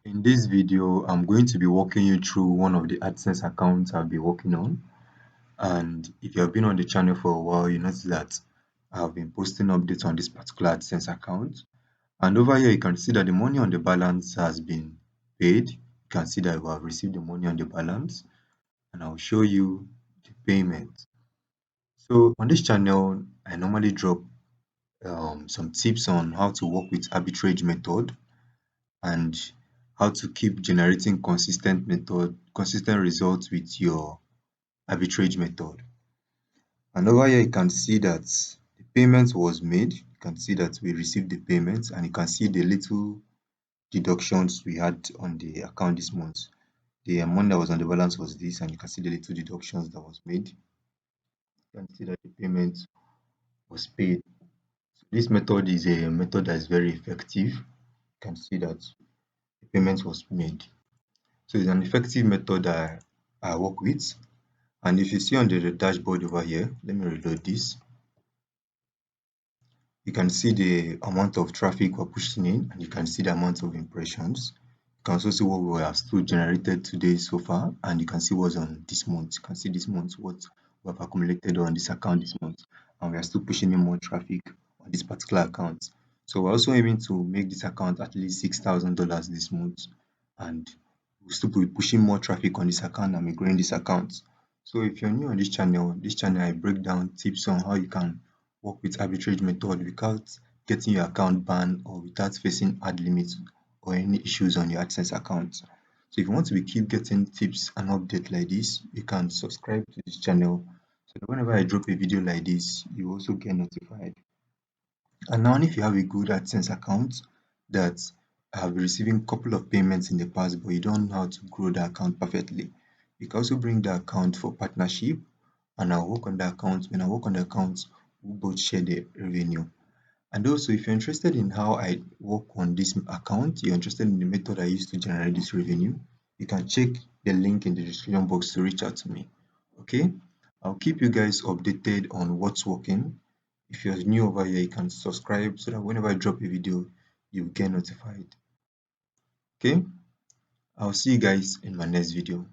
In this video, I'm going to be walking you through one of the AdSense accounts I've been working on. And if you have been on the channel for a while, you notice that I've been posting updates on this particular AdSense account. And over here, you can see that the money on the balance has been paid. You can see that we have received the money on the balance, and I'll show you the payment. So on this channel, I normally drop some tips on how to work with arbitrage method and how to keep generating consistent results with your arbitrage method. And over here you can see that the payment was made. You can see that we received the payment, and you can see the little deductions we had on the account this month. The amount that was on the balance was this, and you can see the little deductions that was made. You can see that the payment was paid. So this method is a method that is very effective. You can see that the payment was made. So it's an effective method that I work with. And if you see on the dashboard over here, let me reload this. You can see the amount of traffic we're pushing in, and you can see the amount of impressions. You can also see what we have still generated today so far, and you can see what's on this month. You can see this month what we have accumulated on this account this month, and we are still pushing in more traffic on this particular account. So we're also aiming to make this account at least $6,000 this month, and we'll still be pushing more traffic on this account and be growing this account. So if you're new on this channel I break down tips on how you can work with arbitrage method without getting your account banned or without facing ad limits or any issues on your AdSense account. So if you want to keep getting tips and updates like this, you can subscribe to this channel so that whenever I drop a video like this, you also get notified. And now if you have a good AdSense account that have been receiving a couple of payments in the past but you don't know how to grow the account perfectly, you can also bring the account for partnership, and I'll work on the account. When I work on the account, we both share the revenue. And also, if you're interested in how I work on this account, you're interested in the method I use to generate this revenue, you can check the link in the description box to reach out to me. Okay, I'll keep you guys updated on what's working. If you're new over here, you can subscribe so that whenever I drop a video, you get notified. Okay, I'll see you guys in my next video.